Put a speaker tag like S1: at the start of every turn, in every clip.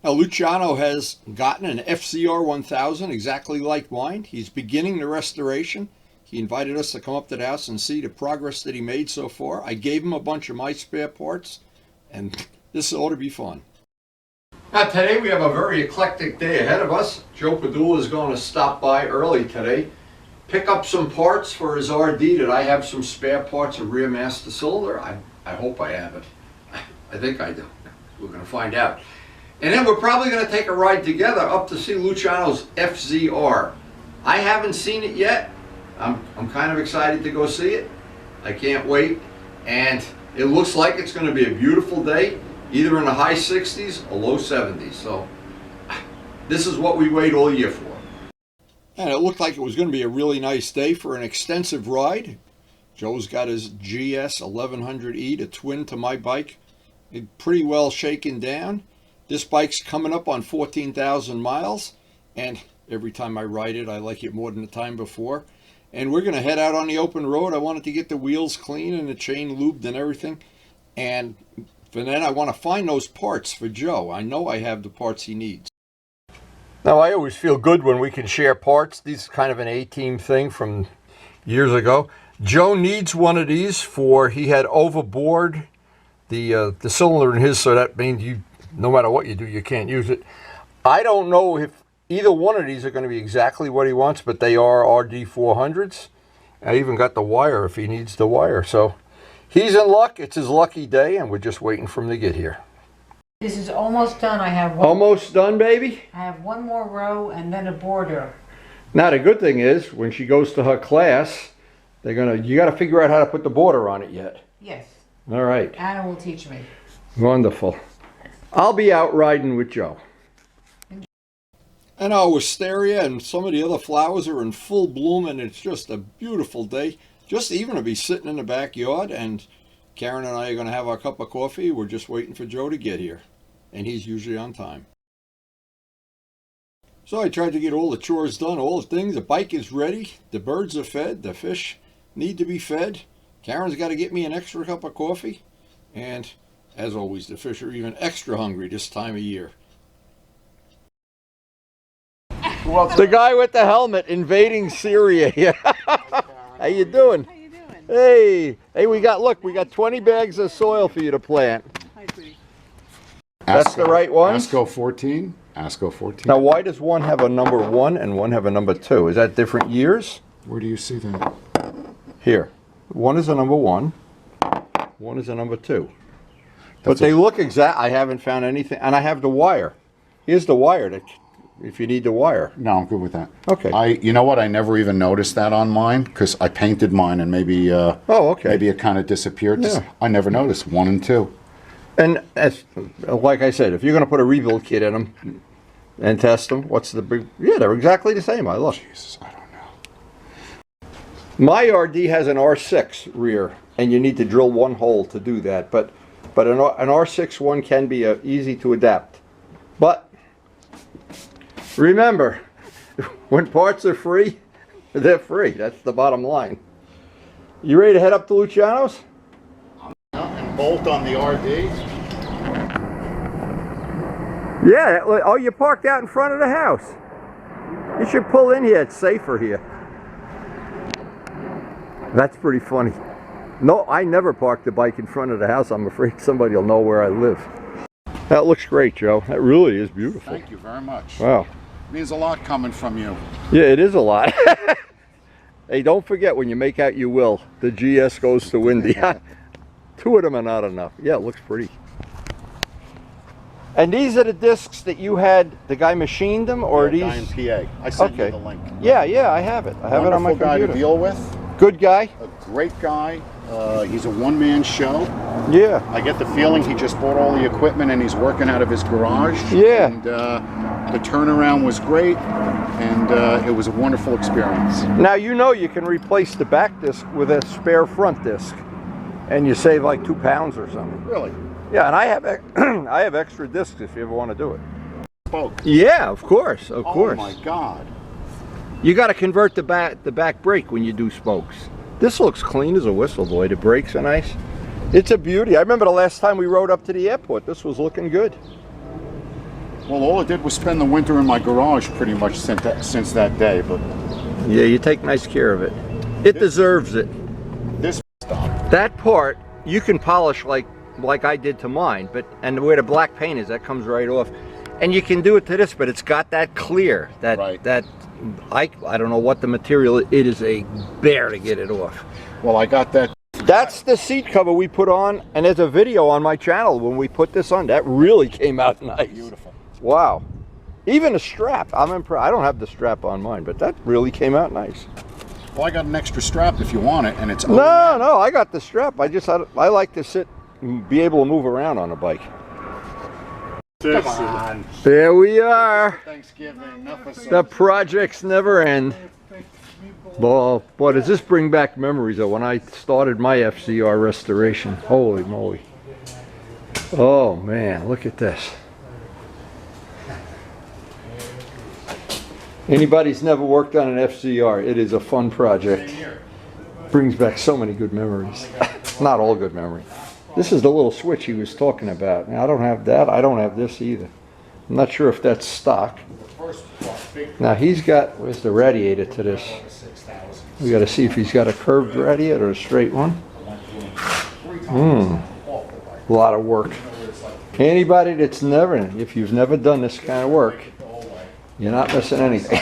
S1: Now, Luciano has gotten an FZR 1000 exactly like mine. He's beginning the restoration. He invited us to come up to the house and see the progress that he made so far. I gave him a bunch of my spare parts, and this ought to be fun. Now, today we have a very eclectic day ahead of us. Joe Padula is going to stop by early today, pick up some parts for his RD that I have some spare parts, a rear master cylinder. I hope I have it. I think I do. We're going to find out. And then we're probably going to take a ride together up to see Luciano's FZR. I haven't seen it yet. I'm kind of excited to go see it. I can't wait. And it looks like it's going to be a beautiful day, either in the high 60s or low 70s. So this is what we wait all year for. And it looked like it was going to be a really nice day for an extensive ride. Joe's got his GS 1100E, the twin to my bike. It's pretty well shaken down. This bike's coming up on 14,000 miles, and every time I ride it, I like it more than the time before. And we're going to head out on the open road. I wanted to get the wheels clean and the chain lubed and everything. And then I want to find those parts for Joe. I know I have the parts he needs. Now, I always feel good when we can share parts. This is kind of an A-team thing from years ago. Joe needs one of these for, he had overbored the cylinder in his, so that means no matter what you do, you can't use it. I don't know if either one of these are going to be exactly what he wants, but they are RD400s. I even got the wire if he needs the wire. So he's in luck. It's his lucky day, and we're just waiting for him to get here.
S2: This is almost done. I have one.
S1: Almost done, baby?
S2: I have one more row and then a border.
S1: Now, the good thing is, when she goes to her class, you got to figure out how to put the border on it yet.
S2: Yes.
S1: All right.
S2: Anna will teach me.
S1: Wonderful. I'll be out riding with Joe. And our wisteria and some of the other flowers are in full bloom, and it's just a beautiful day. Just even to be sitting in the backyard, and Karen and I are going to have our cup of coffee. We're just waiting for Joe to get here, and he's usually on time. So I tried to get all the chores done, all the things. The bike is ready. The birds are fed. The fish need to be fed. Karen's got to get me an extra cup of coffee, and as always, the fish are even extra hungry this time of year. The guy with the helmet invading Syria. How you doing?
S3: How you doing?
S1: Hey, we got 20 bags of soil for you to plant.
S3: Hi, sweetie.
S1: That's the right one?
S4: ASCO 14. ASCO 14.
S1: Now, why does one have a number 1 and one have a number 2? Is that different years?
S4: Where do you see that?
S1: Here. One is a number 1. One is a number 2. But they look exact. I haven't found anything. And I have the wire. Here's the wire if you need the wire.
S4: No, I'm good with that.
S1: Okay.
S4: You know what? I never even noticed that on mine because I painted mine and maybe
S1: okay.
S4: Maybe it kind of disappeared.
S1: Yeah.
S4: I never noticed 1 and 2.
S1: And like I said, if you're going to put a rebuild kit in them and test them, what's the big... Yeah, they're exactly the same. Look.
S4: Jesus, I don't know.
S1: My RD has an R6 rear, and you need to drill one hole to do that. But an R6 one can be easy to adapt. But remember, when parts are free, they're free. That's the bottom line. You ready to head up to Luciano's?
S4: And bolt on the RD.
S1: Yeah. Oh, you parked out in front of the house. You should pull in here. It's safer here. That's pretty funny. No, I never park the bike in front of the house. I'm afraid somebody will know where I live. That looks great, Joe. That really is beautiful.
S4: Thank you very much.
S1: Wow.
S4: Means a lot coming from you.
S1: Yeah, it is a lot. Hey, don't forget when you make out you will, the GS goes to Windy. 2 of them are not enough. Yeah, it looks pretty. And these are the discs that you had, the guy machined them, or
S4: Guy in
S1: these?
S4: PA. I sent
S1: Okay.
S4: you the link.
S1: Yeah, I have it. I have it on my
S4: Wonderful guy
S1: computer.
S4: to deal with.
S1: Good guy?
S4: A great guy. He's a one-man show.
S1: Yeah.
S4: I get the feeling he just bought all the equipment and he's working out of his garage.
S1: Yeah.
S4: And the turnaround was great, and it was a wonderful experience.
S1: Now you can replace the back disc with a spare front disc, and you save like 2 pounds or something.
S4: Really?
S1: Yeah, and I have I have extra discs if you ever want to do it.
S4: Spoke.
S1: Yeah, of course, of course.
S4: Oh my God.
S1: You got to convert the back brake when you do spokes. This looks clean as a whistle, boy. The brakes are nice. It's a beauty. I remember the last time we rode up to the airport. This was looking good.
S4: Well, all it did was spend the winter in my garage pretty much since that day. But
S1: Yeah, you take nice care of it. It deserves it.
S4: this stuff.
S1: That part you can polish like I did to mine, and where the black paint is, that comes right off. And you can do it to this, but it's got that clear,
S4: Right.
S1: that I don't know what the material. It is a bear to get it off.
S4: Well, I got that.
S1: That's the seat cover we put on, and there's a video on my channel when we put this on. That really came out nice.
S4: Beautiful.
S1: Wow. Even the strap, I'm impressed. I don't have the strap on mine, but that really came out nice.
S4: Well, I got an extra strap if you want it, and it's
S1: No, I got the strap. I like to sit and be able to move around on a bike.
S4: Come on.
S1: There we are.
S4: Thanksgiving. Enough of
S1: The projects never end. Boy, does this bring back memories of when I started my FCR restoration. Holy moly. Oh man, look at this. Anybody's never worked on an FCR, it is a fun project. Brings back so many good memories. Not all good memories. This is the little switch he was talking about. Now, I don't have that. I don't have this either. I'm not sure if that's stock. Now he's got, where's the radiator to this? We got to see if he's got a curved radiator or a straight one. A lot of work. Anybody that's never, if you've never done this kind of work, you're not missing anything.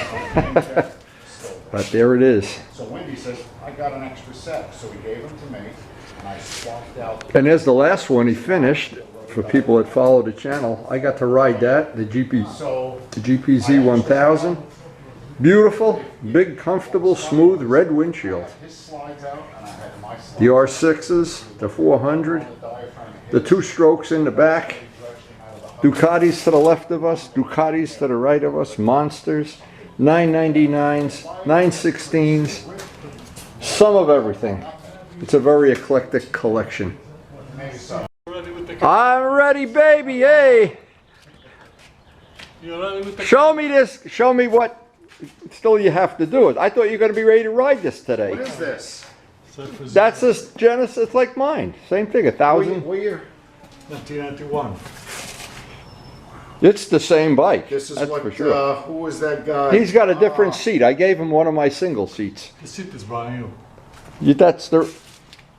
S1: But there it is.
S4: So Wendy says, I got an extra set, so he gave them to me, and I swapped out.
S1: And there's the last one he finished. For people that follow the channel, I got to ride that, the GPZ 1000. Beautiful, big, comfortable, smooth red windshield.
S4: His slides out, and I had my slides.
S1: The R6s, the 400, the two strokes in the back, Ducatis to the left of us, Ducatis to the right of us, Monsters, 999s, 916s, some of everything. It's a very eclectic collection. I'm ready, baby, hey! Show me this, show me what still you have to do. I thought you were going to be ready to ride this today.
S4: What is this?
S1: That's this Genesis, it's like mine. Same thing, 1,000.
S4: What year?
S3: 1991.
S1: It's the same bike,
S4: This is
S1: that's
S4: what,
S1: for sure.
S4: who was that guy?
S1: He's got a different seat. I gave him one of my single seats.
S3: The seat is brand new.
S1: That's the,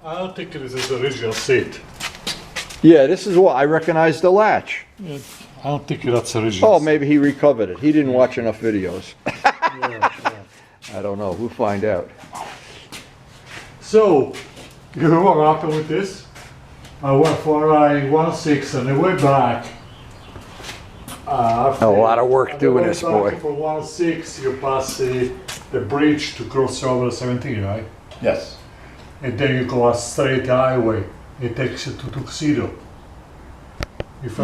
S3: I don't think this is the original seat.
S1: yeah, this is what, I recognize the latch.
S3: I don't think that's original.
S1: Oh, maybe he recovered it. He didn't watch enough videos.
S3: Yeah.
S1: I don't know, we'll find out.
S3: So, you know what happened with this? I went for a 1.6 on the way back.
S1: A lot of work doing this, boy.
S3: For 1.6, you pass the bridge to cross over 17, right?
S4: Yes.
S3: And then you go a straight highway. It takes you to Tuxedo.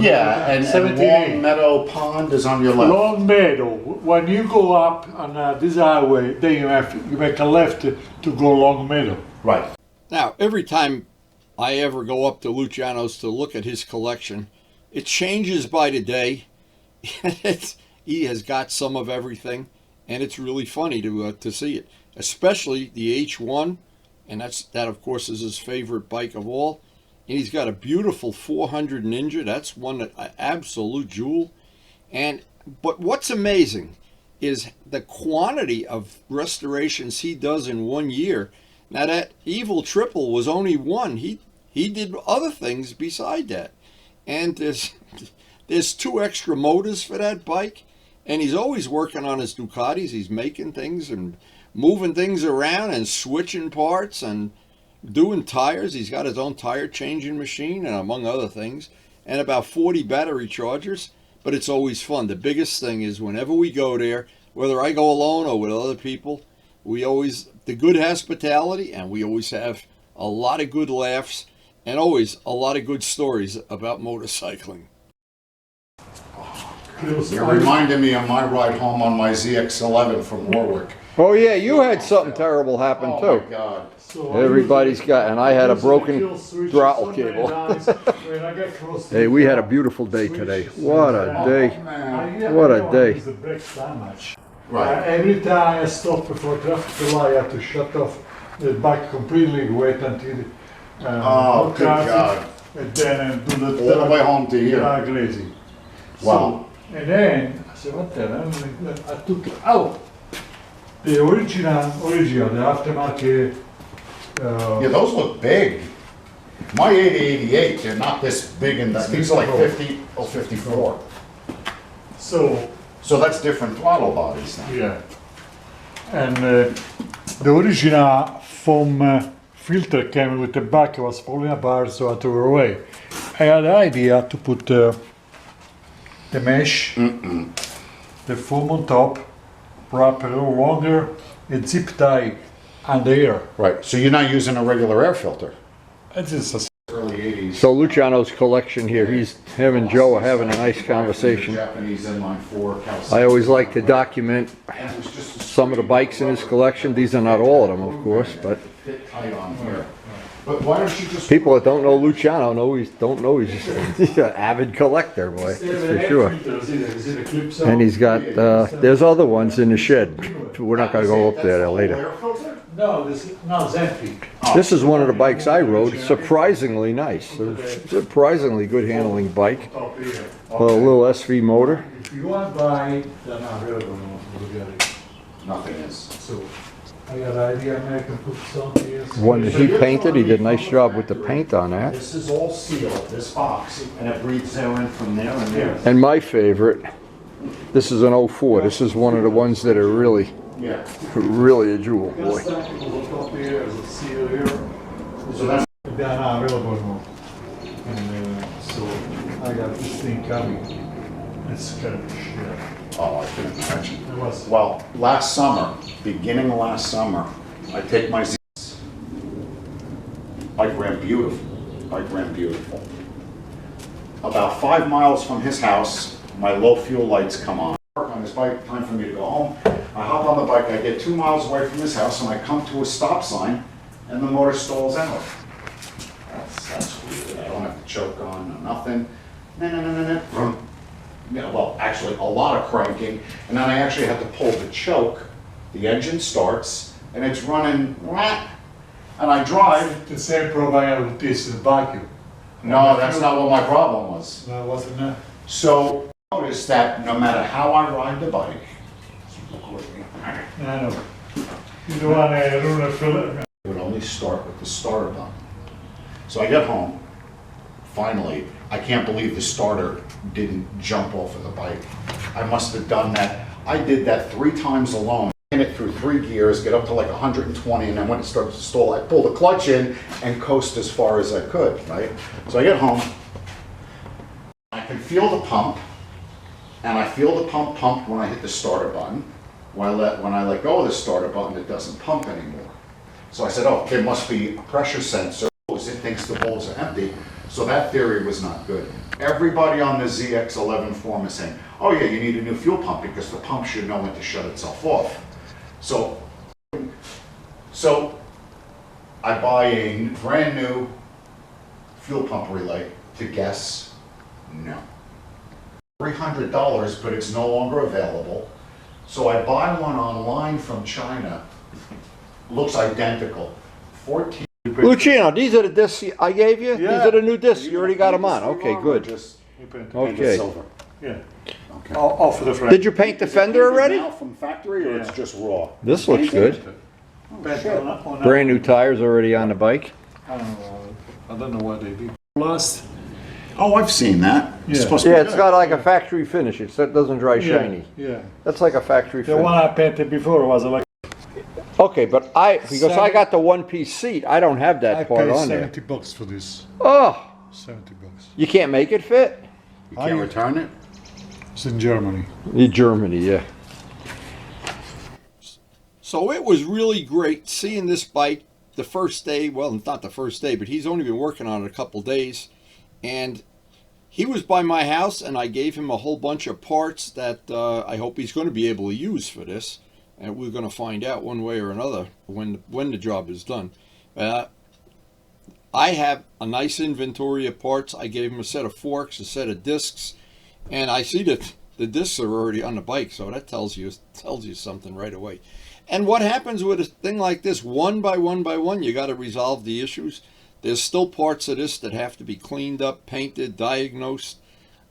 S4: Yeah, and Long Meadow Pond is on your left.
S3: Long Meadow. When you go up on this highway, then you make a left to go Long Meadow.
S4: Right.
S1: Now, every time I ever go up to Luciano's to look at his collection, it changes by the day. He has got some of everything, and it's really funny to see it, especially the H1, and that of course is his favorite bike of all. And he's got a beautiful 400 Ninja. That's one absolute jewel. But what's amazing is the quantity of restorations he does in 1 year. Now that Evil Triple was only one. He did other things beside that. And there's 2 extra motors for that bike. And he's always working on his Ducatis. He's making things and moving things around and switching parts and doing tires. He's got his own tire changing machine and among other things, and about 40 battery chargers. But it's always fun. The biggest thing is whenever we go there, whether I go alone or with other people, the good hospitality, and we always have a lot of good laughs and always a lot of good stories about motorcycling.
S4: It reminded me of my ride home on my ZX11 from Warwick.
S1: Oh yeah, you had something terrible happen
S4: Oh
S1: too.
S4: my God.
S3: So
S1: Everybody's got, and I had a broken throttle cable. Hey, we had a beautiful day today. What a day. What a day.
S3: The brakes damage.
S4: Right.
S3: Every time I stop before traffic light, I have to shut off the bike completely, wait until
S4: Oh, good God.
S3: and then do
S4: All the way home to here.
S3: Crazy.
S4: Wow.
S3: And then I said, what the hell? I took out the original, the aftermarket.
S4: Yeah, those look big. My 8088, they're not this big, and these are like 50 or 54.
S3: So,
S4: So that's different throttle bodies now.
S3: yeah. And the original foam filter came with the back, it was falling apart, so I threw it away. I had the idea to put the mesh, the foam on top, wrap it a little longer, and zip tie under here.
S4: Right, so you're not using a regular air filter.
S3: It's just a
S4: Early 80s.
S1: So Luciano's collection here, him and Joe are having a nice conversation.
S4: Japanese inline 4
S1: I always like to document
S4: And it was just a
S1: some of the bikes in his collection. These are not all of them, of course, but
S4: fit tight on here. But why don't you just
S1: people that don't know Luciano don't know he's an avid collector, boy, that's for sure. And he's got, there's other ones in the shed. We're not gonna go up there later.
S4: air filter?
S3: No, this is no, it's empty.
S1: This is one of the bikes I rode, surprisingly nice. Surprisingly good handling bike.
S3: Top here.
S1: A little SV motor.
S3: If you want to buy, they're not available now. Look at it.
S4: Nothing is.
S3: So I got an idea. I can put something here.
S1: One that he painted, he did a nice job with the paint on that.
S4: This is all sealed, this box, and it breathes air in from there and there.
S1: And my favorite, this is an 04. This is one of the ones that are really a jewel, boy.
S3: Got stackable top here, there's a seal here.
S4: So that's
S3: They're not available now. And so I got this thing coming. It's kind of shit.
S4: oh, I can imagine.
S3: It was.
S4: Well, last summer, beginning of last summer, I take my Z's. Bike ran beautiful. Bike ran beautiful. About 5 miles from his house, my low fuel lights come on. On his bike, time for me to go home. I hop on the bike, I get 2 miles away from his house, and I come to a stop sign, and the motor stalls out. That's weird. I don't have to choke on, no nothing. No. Yeah, well, actually, a lot of cranking, and then I actually have to pull the choke. The engine starts, and it's running, and I drive.
S3: The same problem I had with this vacuum.
S4: No, that's not what my problem was.
S3: No, it wasn't that.
S4: So, notice that no matter how I ride the bike,
S3: I know. You don't want to run a fillet.
S4: it would only start with the starter button. So I get home, finally, I can't believe the starter didn't jump off of the bike. I must have done that. I did that 3 times alone. In it through 3 gears, get up to like 120, and then when it starts to stall, I pull the clutch in and coast as far as I could, right? So I get home, I can feel the pump, and I feel the pump when I hit the starter button. When I let go of the starter button, it doesn't pump anymore. So I said, oh, there must be a pressure sensor. It thinks the bowls are empty. So that theory was not good. Everybody on the ZX11 forum is saying, oh yeah, you need a new fuel pump because the pump should know when to shut itself off. So I buy a brand new fuel pump relay to guess no. $300, but it's no longer available. So I buy one online from China. Looks identical. 14.
S1: Luciano, these are the discs I gave you?
S3: Yeah.
S1: These are the new discs? You already got them on? Okay, good.
S4: Just
S1: Okay.
S4: silver.
S3: Yeah.
S4: Okay.
S3: All for the frame.
S1: Did you paint the fender already?
S4: Now from factory, or it's
S3: Yeah.
S4: just raw?
S1: This looks good. Brand new tires already on the bike.
S3: I don't know what they did. Last.
S4: Oh, I've seen that. It's
S3: Yeah.
S4: supposed to be
S1: Yeah, it's
S4: good.
S1: got like a factory finish. It doesn't dry shiny.
S3: Yeah.
S1: That's like a factory
S3: The one
S1: finish.
S3: I painted before was like.
S1: Okay, but because I got the one-piece seat, I don't have
S3: I
S1: that part
S3: paid
S1: on there.
S3: $70 for this.
S1: Oh,
S3: 70 bucks.
S1: you can't make it fit?
S4: You can't return it?
S3: It's in Germany.
S1: In Germany, yeah. So it was really great seeing this bike the first day. Well, not the first day, but he's only been working on it a couple days. And he was by my house, and I gave him a whole bunch of parts that I hope he's going to be able to use for this. And we're going to find out one way or another when the job is done. I have a nice inventory of parts. I gave him a set of forks, a set of discs, and I see that the discs are already on the bike, so that tells you something right away. And what happens with a thing like this, one by one, you got to resolve the issues. There's still parts of this that have to be cleaned up, painted, diagnosed.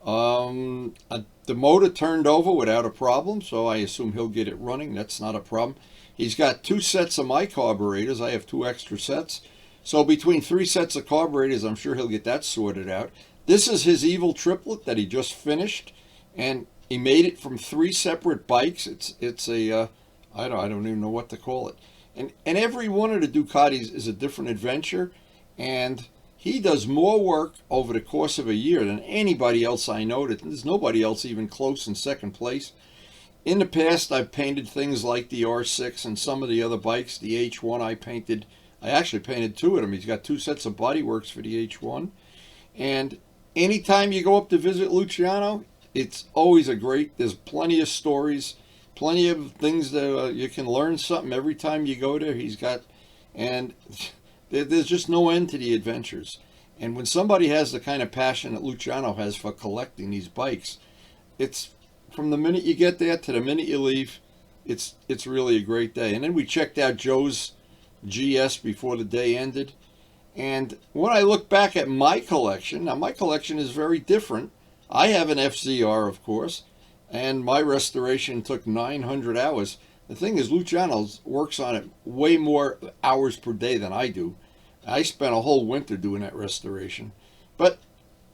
S1: The motor turned over without a problem, so I assume he'll get it running. That's not a problem. He's got 2 sets of my carburetors. I have 2 extra sets. So between 3 sets of carburetors, I'm sure he'll get that sorted out. This is his evil triplet that he just finished, and he made it from 3 separate bikes. It's a I don't even know what to call it. And every one of the Ducatis is a different adventure, and he does more work over the course of a year than anybody else I know. There's nobody else even close in second place. In the past, I've painted things like the R6 and some of the other bikes. The H1 I actually painted 2 of them. He's got 2 sets of bodyworks for the H1. And anytime you go up to visit Luciano, it's always there's plenty of stories, plenty of things that you can learn something every time you go there. And there's just no end to the adventures. And when somebody has the kind of passion that Luciano has for collecting these bikes, it's from the minute you get there to the minute you leave, it's really a great day. And then we checked out Joe's GS before the day ended. And when I look back at my collection, now my collection is very different. I have an FZR, of course, and my restoration took 900 hours. The thing is, Luciano works on it way more hours per day than I do. I spent a whole winter doing that restoration. But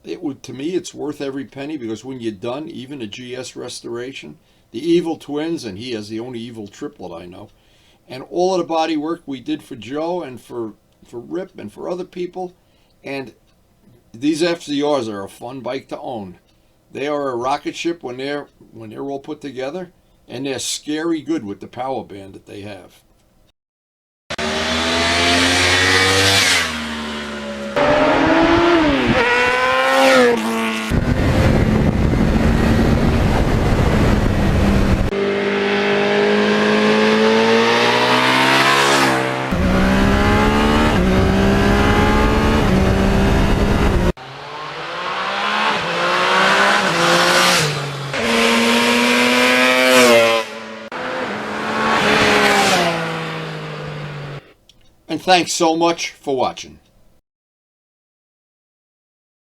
S1: to me, it's worth every penny, because when you're done, even a GS restoration, the evil twins, and he has the only evil triplet I know, and all of the body work we did for Joe and for Rip and for other people, and these FZRs are a fun bike to own. They are a rocket ship when they're all put together, and they're scary good with the power band that they have. And thanks so much for watching.